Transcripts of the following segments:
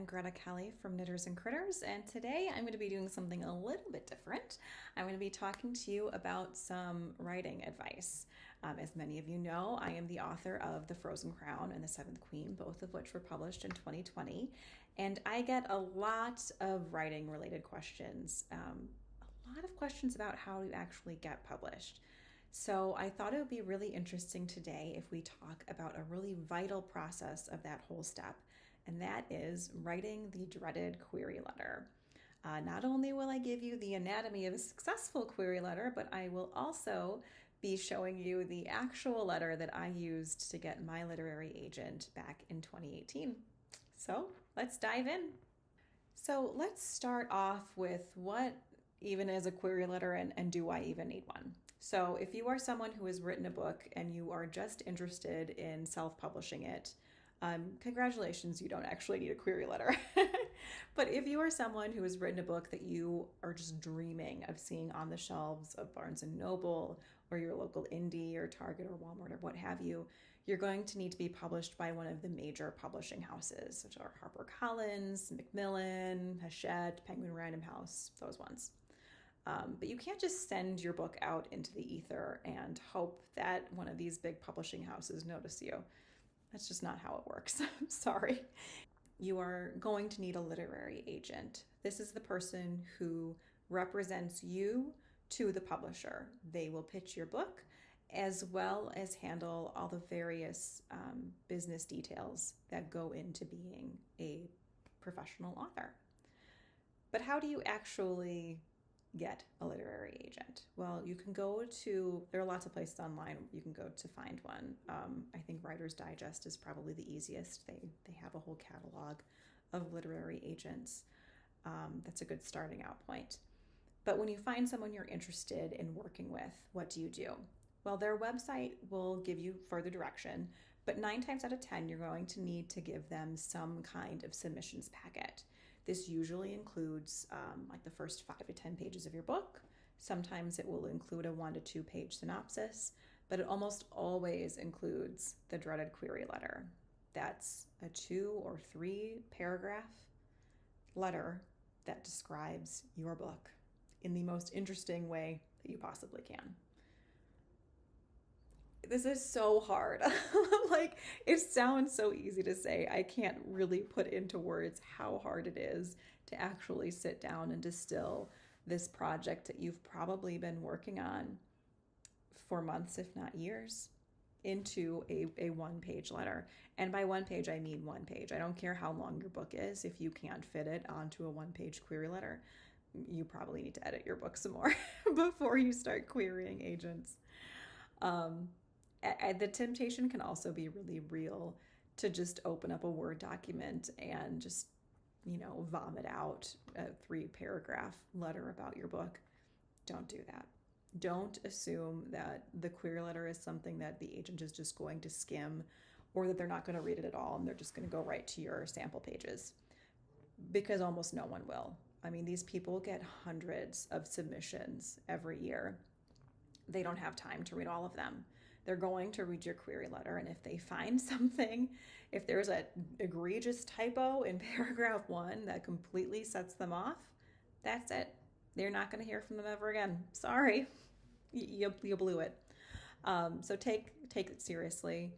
I'm Greta Kelly from Knitters and Critters, and today I'm going to be doing something a little bit different. I'm going to be talking to you about some writing advice. As many of you know, I am the author of The Frozen Crown and The Seventh Queen, both of which were published in 2020, and I get a lot of writing related questions, a lot of questions about how to actually get published. So I thought it would be really interesting today if we talk about a really vital process of that whole step, and that is writing the dreaded query letter. Not only will I give you the anatomy of a successful query letter, but I will also be showing you the actual letter that I used to get my literary agent back in 2018. So let's dive in. So let's start off with what even is a query letter and do I even need one? So if you are someone who has written a book and you are just interested in self-publishing it, congratulations, you don't actually need a query letter. But if you are someone who has written a book that you are just dreaming of seeing on the shelves of Barnes & Noble or your local indie or Target or Walmart or what have you, you're going to need to be published by one of the major publishing houses, which are HarperCollins, Macmillan, Hachette, Penguin Random House, those ones. But you can't just send your book out into the ether and hope that one of these big publishing houses notice you. That's just not how it works. I'm sorry. You are going to need a literary agent. This is the person who represents you to the publisher. They will pitch your book as well as handle all the various business details that go into being a professional author. But how do you actually get a literary agent? Well, you can go to, there are lots of places online you can go to find one. I think Writer's Digest is probably the easiest. They have a whole catalog of literary agents. That's a good starting out point. But when you find someone you're interested in working with, what do? Well, their website will give you further direction, but 9 times out of 10, you're going to need to give them some kind of submissions packet. This usually includes like the first 5 to 10 pages of your book. Sometimes it will include a 1 to 2 page synopsis, but it almost always includes the dreaded query letter. That's a 2 or 3 paragraph letter that describes your book in the most interesting way that you possibly can. This is so hard. Like, it sounds so easy to say. I can't really put into words how hard it is to actually sit down and distill this project that you've probably been working on for months, if not years, into a one-page letter. And by one page, I mean one page. I don't care how long your book is. If you can't fit it onto a one-page query letter, you probably need to edit your book some more before you start querying agents. The temptation can also be really real to just open up a Word document and just, vomit out a 3-paragraph letter about your book. Don't do that. Don't assume that the query letter is something that the agent is just going to skim or that they're not going to read it at all and they're just going to go right to your sample pages, because almost no one will. I mean, these people get hundreds of submissions every year. They don't have time to read all of them. They're going to read your query letter, and if they find something, if there's an egregious typo in paragraph 1 that completely sets them off, that's it. They're not going to hear from them ever again. Sorry, you blew it. So take it seriously.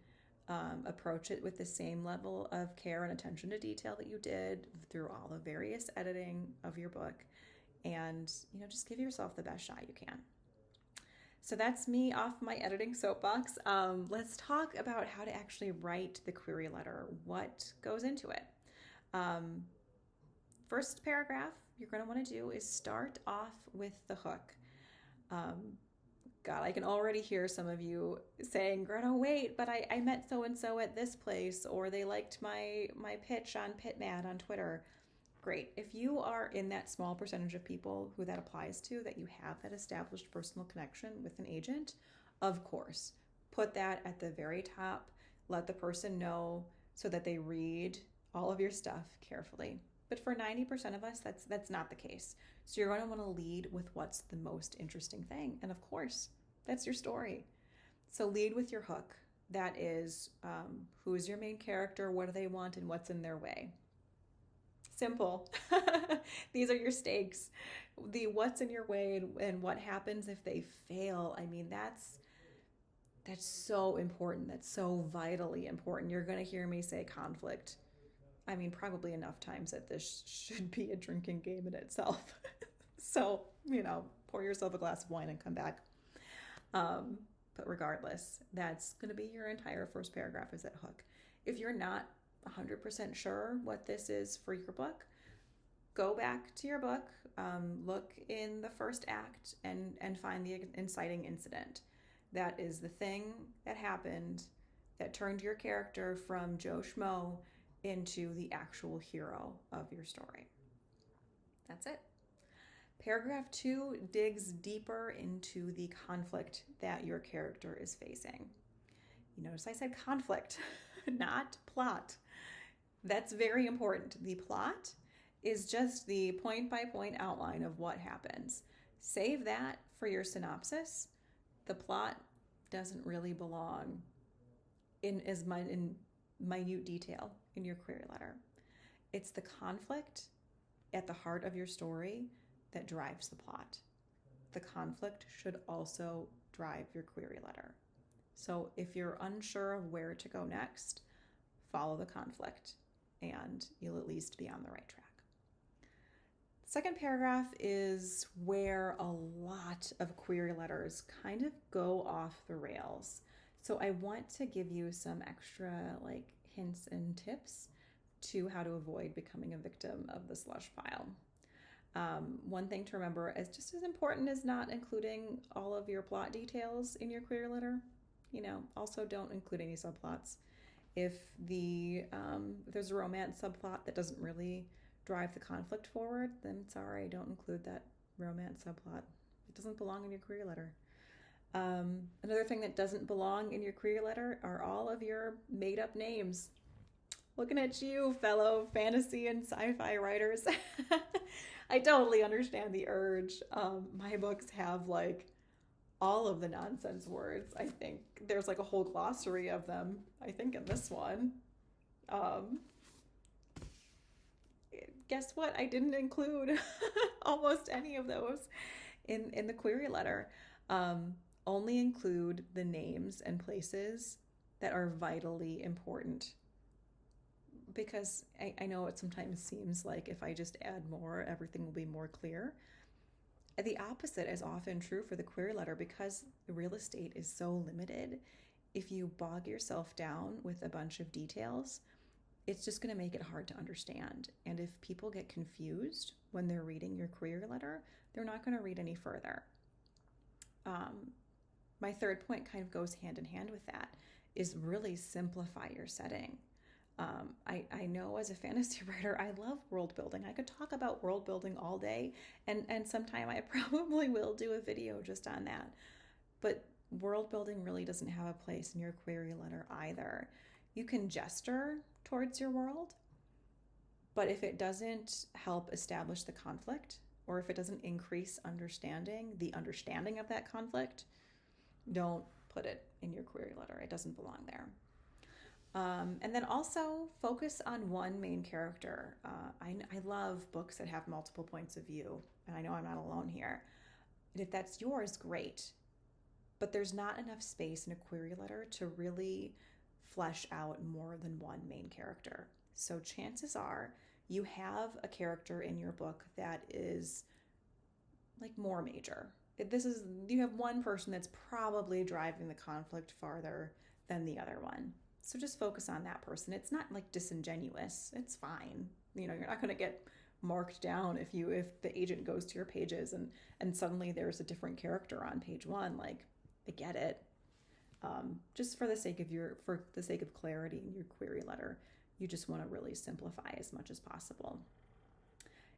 Approach it with the same level of care and attention to detail that you did through all the various editing of your book, and just give yourself the best shot you can. So that's me off my editing soapbox. Let's talk about how to actually write the query letter. What goes into it? First paragraph you're going to want to do is start off with the hook. God, I can already hear some of you saying, Greta, wait, but I met so-and-so at this place, or they liked my pitch on PitMad on Twitter. Great. If you are in that small percentage of people who that applies to, that you have that established personal connection with an agent, of course, put that at the very top. Let the person know so that they read all of your stuff carefully. But for 90% of us, that's not the case. So you're going to want to lead with what's the most interesting thing. And of course, that's your story. So lead with your hook. That is, who is your main character, what do they want, and what's in their way. Simple. These are your stakes. The what's in your way and what happens if they fail. I mean, that's so important. That's so vitally important. You're going to hear me say conflict. I mean, probably enough times that this should be a drinking game in itself. So, pour yourself a glass of wine and come back. But regardless, that's going to be your entire first paragraph is that hook. If you're not 100% sure what this is for your book, go back to your book, look in the first act and find the inciting incident. That is the thing that happened that turned your character from Joe Schmo into the actual hero of your story. That's it. Paragraph 2 digs deeper into the conflict that your character is facing. You notice I said conflict, not plot. That's very important. The plot is just the point-by-point outline of what happens. Save that for your synopsis. The plot doesn't really belong in minute detail in your query letter. It's the conflict at the heart of your story that drives the plot. The conflict should also drive your query letter. So if you're unsure of where to go next, follow the conflict and you'll at least be on the right track. Second paragraph is where a lot of query letters kind of go off the rails. So I want to give you some extra hints and tips to how to avoid becoming a victim of the slush pile. One thing to remember is just as important as not including all of your plot details in your query letter. Also don't include any subplots. If there's a romance subplot that doesn't really drive the conflict forward, then sorry, don't include that romance subplot. It doesn't belong in your query letter. Another thing that doesn't belong in your query letter are all of your made-up names. Looking at you, fellow fantasy and sci-fi writers. I totally understand the urge. My books have all of the nonsense words. I think there's a whole glossary of them, I think, in this one. Guess what? I didn't include almost any of those in the query letter. Only include the names and places that are vitally important. Because I know it sometimes seems like if I just add more, everything will be more clear. The opposite is often true for the query letter because the real estate is so limited. If you bog yourself down with a bunch of details, it's just going to make it hard to understand. And if people get confused when they're reading your query letter, they're not going to read any further. My third point kind of goes hand in hand with that, is really simplify your setting. I know as a fantasy writer, I love world building. I could talk about world building all day, and sometime I probably will do a video just on that. But world building really doesn't have a place in your query letter either. You can gesture towards your world, but if it doesn't help establish the conflict, or if it doesn't increase the understanding of that conflict, don't put it in your query letter. It doesn't belong there. And then also focus on one main character. I love books that have multiple points of view, and I know I'm not alone here. And if that's yours, great. But there's not enough space in a query letter to really flesh out more than one main character. So chances are you have a character in your book that is more major. You have one person that's probably driving the conflict farther than the other one. So just focus on that person. It's not disingenuous. It's fine. You're not going to get marked down if the agent goes to your pages and suddenly there's a different character on page 1. I get it. Just for the sake of clarity in your query letter, you just want to really simplify as much as possible.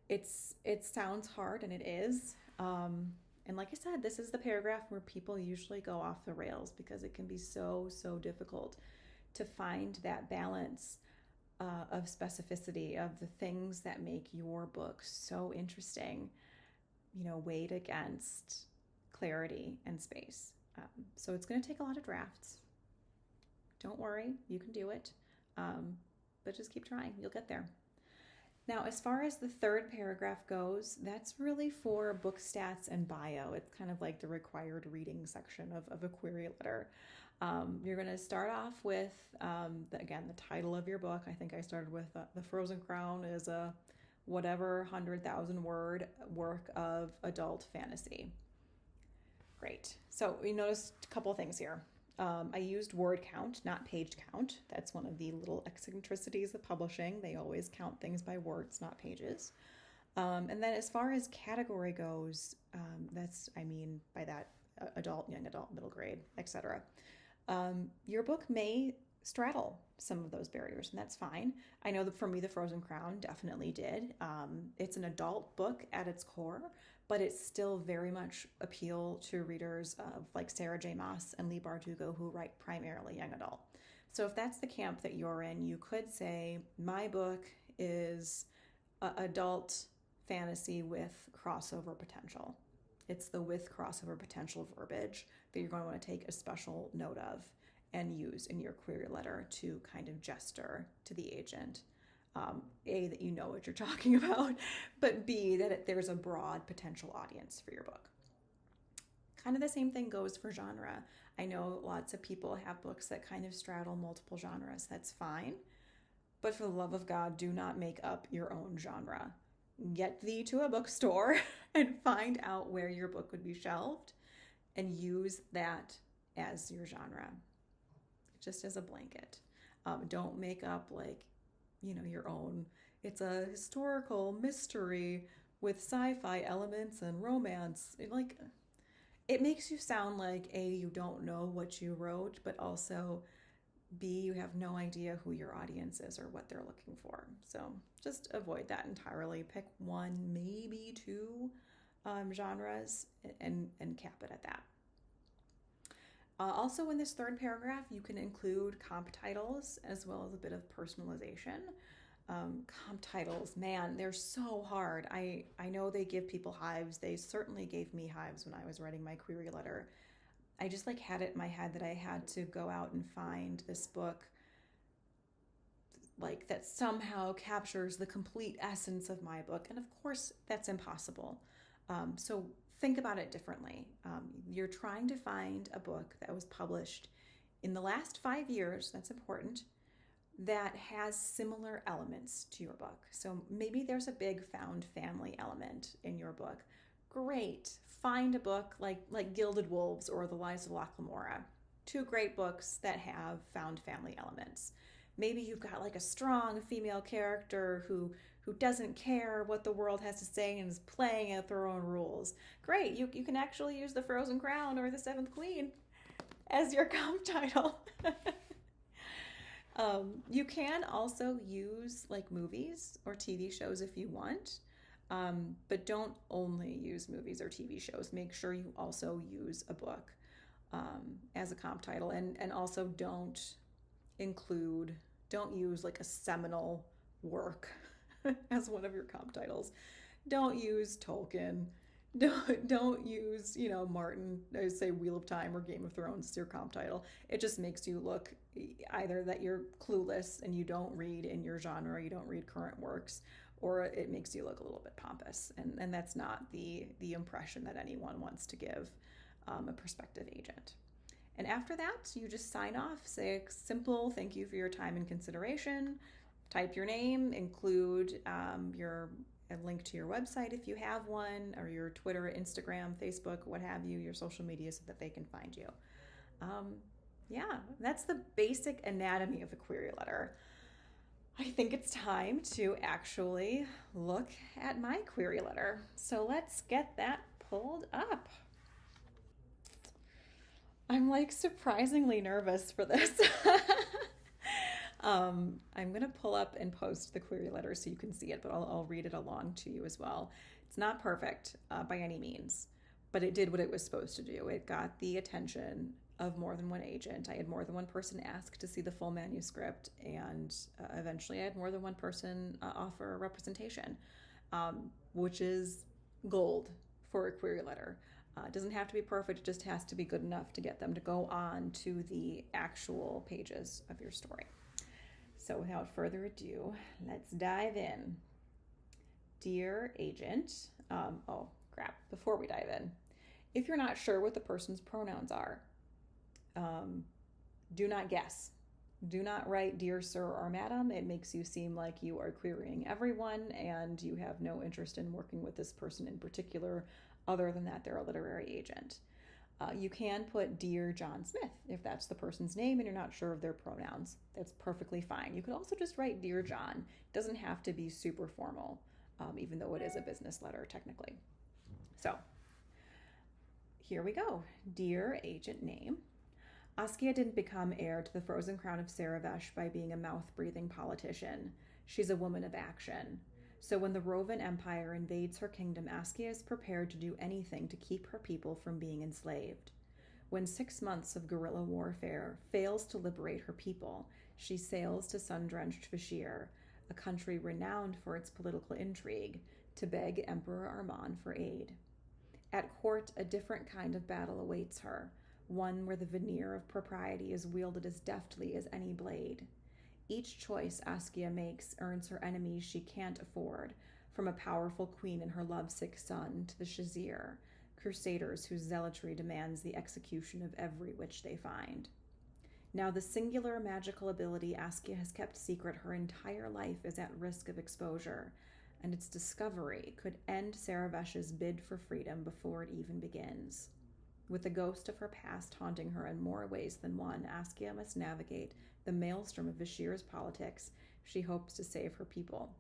It sounds hard, and it is. And like I said, this is the paragraph where people usually go off the rails because it can be so difficult to find that balance of specificity, of the things that make your book so interesting, weighed against clarity and space. So it's going to take a lot of drafts. Don't worry, you can do it. But just keep trying. You'll get there. Now, as far as the third paragraph goes, that's really for book stats and bio. It's kind of like the required reading section of a query letter. You're going to start off with, again, the title of your book. I think I started with The Frozen Crown is a whatever 100,000 word work of adult fantasy. Great. So we noticed a couple of things here. I used word count, not page count. That's one of the little eccentricities of publishing. They always count things by words, not pages. And then as far as category goes, I mean by that adult, young adult, middle grade, etc. Your book may straddle some of those barriers, and that's fine. I know that for me, The Frozen Crown definitely did. It's an adult book at its core, but it still very much appeal to readers of like Sarah J. Maas and Leigh Bardugo, who write primarily young adult. So if that's the camp that you're in, you could say, my book is adult fantasy with crossover potential. It's the with crossover potential verbiage that you're going to want to take a special note of and use in your query letter to kind of gesture to the agent. A, that you know what you're talking about, but B, that there's a broad potential audience for your book. Kind of the same thing goes for genre. I know lots of people have books that kind of straddle multiple genres. That's fine. But for the love of God, do not make up your own genre. Get thee to a bookstore and find out where your book would be shelved and use that as your genre, just as a blanket. Don't make up your own. It's a historical mystery with sci-fi elements and romance. It makes you sound like A, you don't know what you wrote, but also B, you have no idea who your audience is or what they're looking for. So just avoid that entirely. Pick one, maybe two genres and cap it at that. Also, in this third paragraph, you can include comp titles as well as a bit of personalization. Comp titles, man, they're so hard. I know they give people hives. They certainly gave me hives when I was writing my query letter. I just had it in my head that I had to go out and find this book that somehow captures the complete essence of my book. And of course, that's impossible. So think about it differently. You're trying to find a book that was published in the last 5 years, that's important, that has similar elements to your book. So maybe there's a big found family element in your book. Great. Find a book like Gilded Wolves or The Lies of Locke Lamora. Two great books that have found family elements. Maybe you've got a strong female character who doesn't care what the world has to say and is playing at their own rules. Great, you can actually use The Frozen Crown or The Seventh Queen as your comp title. You can also use movies or TV shows if you want, but don't only use movies or TV shows. Make sure you also use a book as a comp title, and also don't use a seminal work as one of your comp titles. Don't use Tolkien. Don't use, Martin, I say Wheel of Time or Game of Thrones as your comp title. It just makes you look either that you're clueless and you don't read in your genre, you don't read current works, or it makes you look a little bit pompous. And that's not the impression that anyone wants to give a prospective agent. And after that, you just sign off, say a simple thank you for your time and consideration, type your name, include a link to your website if you have one, or your Twitter, Instagram, Facebook, what have you, your social media, so that they can find you. That's the basic anatomy of a query letter. I think it's time to actually look at my query letter. So let's get that pulled up. I'm surprisingly nervous for this. I'm going to pull up and post the query letter so you can see it, but I'll read it along to you as well. It's not perfect by any means, but it did what it was supposed to do. It got the attention of more than one agent. I had more than one person ask to see the full manuscript, and eventually I had more than one person offer representation, which is gold for a query letter. It doesn't have to be perfect, it just has to be good enough to get them to go on to the actual pages of your story. So without further ado, let's dive in. Dear agent, oh crap, before we dive in, if you're not sure what the person's pronouns are, um, do not guess. Do not write dear sir or madam. It makes you seem like you are querying everyone and you have no interest in working with this person in particular, other than that they're a literary agent. You can put Dear John Smith if that's the person's name and you're not sure of their pronouns. That's perfectly fine. You could also just write Dear John. It doesn't have to be super formal, even though it is a business letter technically. So here we go. Dear agent name. Askia didn't become heir to the frozen crown of Saravesh by being a mouth-breathing politician. She's a woman of action. So when the Rovan Empire invades her kingdom, Askia is prepared to do anything to keep her people from being enslaved. When 6 months of guerrilla warfare fails to liberate her people, she sails to sun-drenched Vashir, a country renowned for its political intrigue, to beg Emperor Arman for aid. At court, a different kind of battle awaits her, one where the veneer of propriety is wielded as deftly as any blade. Each choice Askia makes earns her enemies she can't afford, from a powerful queen and her lovesick son to the Shazir, crusaders whose zealotry demands the execution of every witch they find. Now the singular magical ability Askia has kept secret her entire life is at risk of exposure, and its discovery could end Saravesh's bid for freedom before it even begins. With the ghost of her past haunting her in more ways than one, Askia must navigate the maelstrom of Vashir's politics if she hopes to save her people.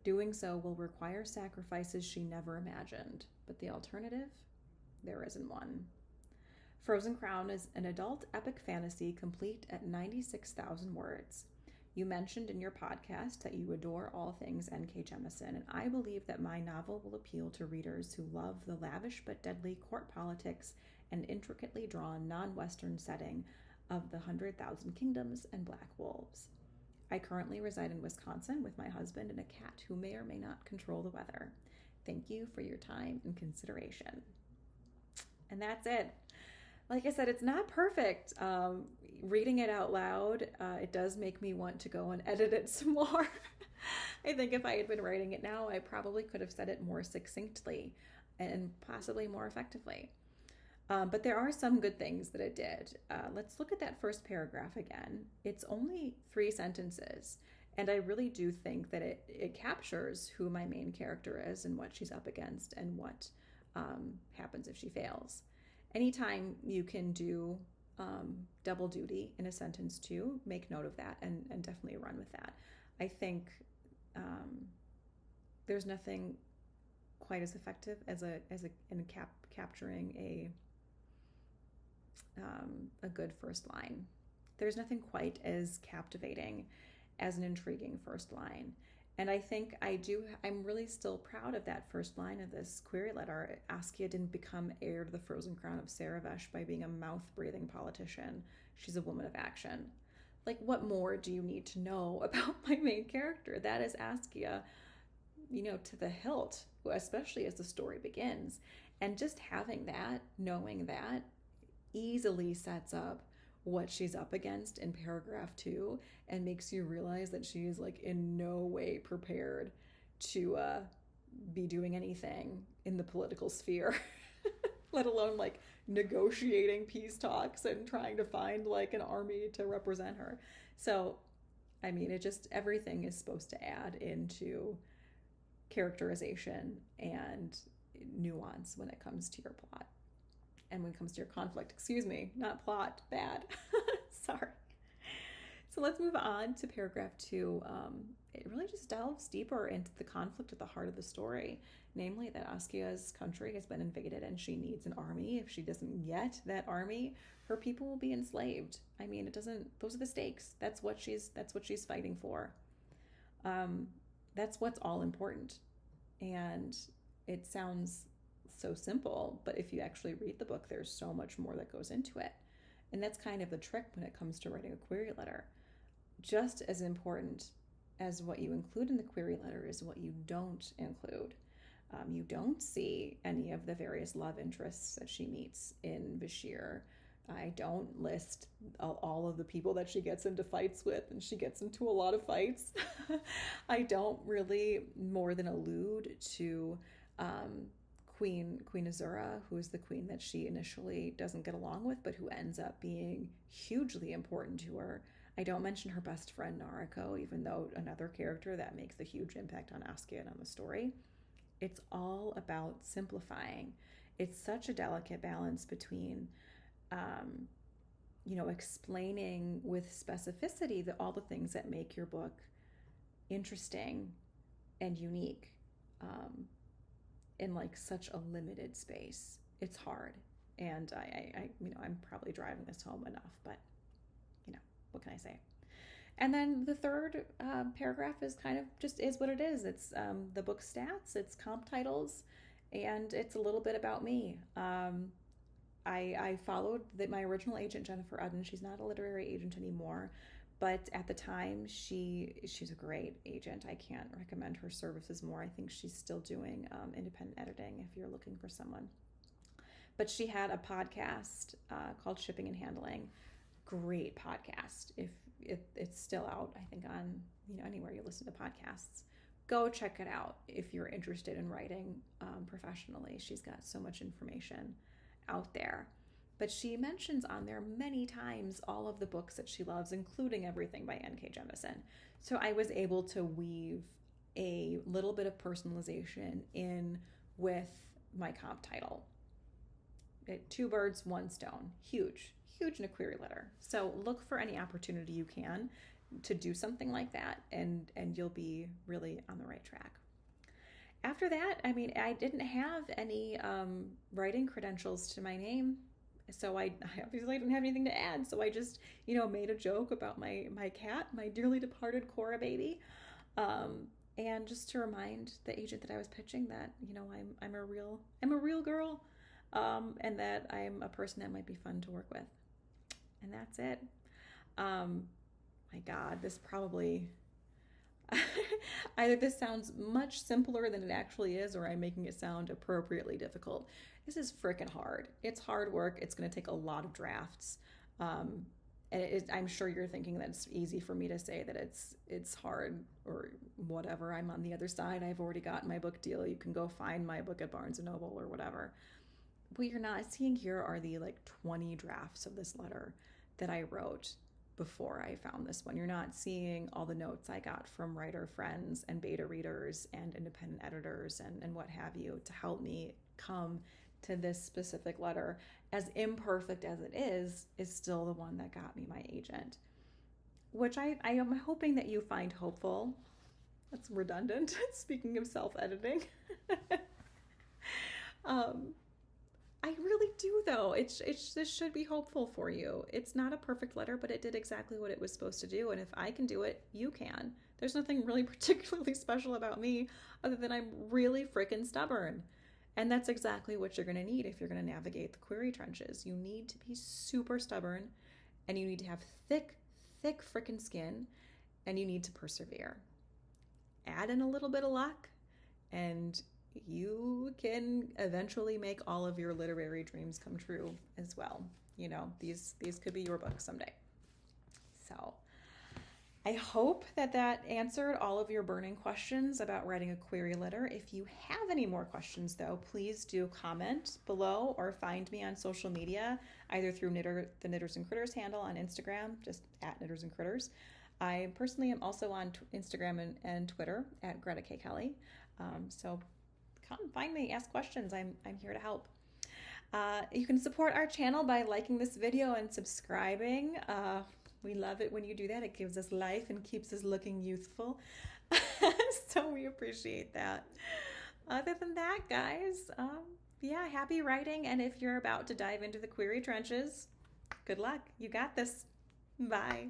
Doing so will require sacrifices she never imagined, but the alternative? There isn't one. Frozen Crown is an adult epic fantasy complete at 96,000 words. You mentioned in your podcast that you adore all things N.K. Jemisin, and I believe that my novel will appeal to readers who love the lavish but deadly court politics and intricately drawn non-Western setting of the 100,000 Kingdoms and Black Wolves. I currently reside in Wisconsin with my husband and a cat who may or may not control the weather. Thank you for your time and consideration. And that's it. Like I said, it's not perfect. Reading it out loud, it does make me want to go and edit it some more. I think if I had been writing it now, I probably could have said it more succinctly and possibly more effectively. But there are some good things that it did. Let's look at that first paragraph again. It's only 3 sentences, and I really do think that it captures who my main character is and what she's up against and what happens if she fails. Anytime you can do double duty in a sentence too, make note of that and definitely run with that. I think there's nothing quite as effective as capturing a good first line. There's nothing quite as captivating as an intriguing first line. And I think I'm really still proud of that first line of this query letter. Askia didn't become heir to the frozen crown of Saravesh by being a mouth-breathing politician. She's a woman of action. Like, what more do you need to know about my main character? That is Askia, to the hilt, especially as the story begins. And just having that, knowing that, easily sets up what she's up against in paragraph 2 and makes you realize that she is like in no way prepared to be doing anything in the political sphere, let alone like negotiating peace talks and trying to find like an army to represent her. So, I mean, everything is supposed to add into characterization and nuance when it comes to your plot. And when it comes to your conflict, not plot, bad. Sorry. So let's move on to paragraph 2. It really just delves deeper into the conflict at the heart of the story, namely that Askia's country has been invaded and she needs an army. If she doesn't get that army, her people will be enslaved. I mean, those are the stakes. That's what she's fighting for. That's what's all important. And it sounds so simple, but if you actually read the book, there's so much more that goes into it. And that's kind of the trick when it comes to writing a query letter. Just as important as what you include in the query letter is what you don't include. You don't see any of the various love interests that she meets in Vashir, I don't list all of the people that she gets into fights with, and she gets into a lot of fights. I don't really more than allude to um, Queen Azura, who is the queen that she initially doesn't get along with, but who ends up being hugely important to her. I don't mention her best friend Nariko, even though another character that makes a huge impact on Askia and on the story. It's all about simplifying. It's such a delicate balance between um, explaining with specificity all the things that make your book interesting and unique um, in like such a limited space. It's hard, and I'm probably driving this home enough, but what can I say? And then the third paragraph is kind of just is what it is. It's the book stats, it's comp titles, and it's a little bit about me. I followed my original agent, Jennifer Udden. She's not a literary agent anymore, but at the time, she's a great agent. I can't recommend her services more. I think she's still doing independent editing if you're looking for someone. But she had a podcast called Shipping and Handling. Great podcast. If it's still out, I think on anywhere you listen to podcasts, go check it out if you're interested in writing professionally. She's got so much information out there. But she mentions on there many times all of the books that she loves, including everything by N.K. Jemisin. So I was able to weave a little bit of personalization in with my comp title. Two birds, one stone. Huge in a query letter. So look for any opportunity you can to do something like that, and you'll be really on the right track. After that, I didn't have any writing credentials to my name, so I obviously didn't have anything to add. So I just made a joke about my cat, my dearly departed Cora baby, and just to remind the agent that I was pitching that I'm a real girl, and that I'm a person that might be fun to work with. And that's it. My God, this probably either this sounds much simpler than it actually is, or I'm making it sound appropriately difficult. This is freaking hard. It's hard work. It's going to take a lot of drafts. And I'm sure you're thinking that it's easy for me to say that it's hard or whatever. I'm on the other side. I've already got my book deal. You can go find my book at Barnes & Noble or whatever. What you're not seeing here are the 20 drafts of this letter that I wrote before I found this one. You're not seeing all the notes I got from writer friends and beta readers and independent editors and what have you to help me come to this specific letter. As imperfect as it is still the one that got me my agent, which I am hoping that you find hopeful. That's redundant. Speaking of self-editing. I really do, though. This should be hopeful for you. It's not a perfect letter, but it did exactly what it was supposed to do. And if I can do it, you can. There's nothing really particularly special about me other than I'm really freaking stubborn. And that's exactly what you're going to need if you're going to navigate the query trenches. You need to be super stubborn, and you need to have thick freaking skin, and you need to persevere. Add in a little bit of luck, and you can eventually make all of your literary dreams come true as well. These could be your books someday. So I hope that answered all of your burning questions about writing a query letter. If you have any more questions, though, please do comment below or find me on social media, either through the Knitters and Critters handle on Instagram, just at Knitters and Critters. I personally am also on Instagram and Twitter at Greta Kelly. So come find me, ask questions. I'm here to help. You can support our channel by liking this video and subscribing. We love it when you do that. It gives us life and keeps us looking youthful. So we appreciate that. Other than that, guys, happy writing. And if you're about to dive into the query trenches, good luck. You got this. Bye.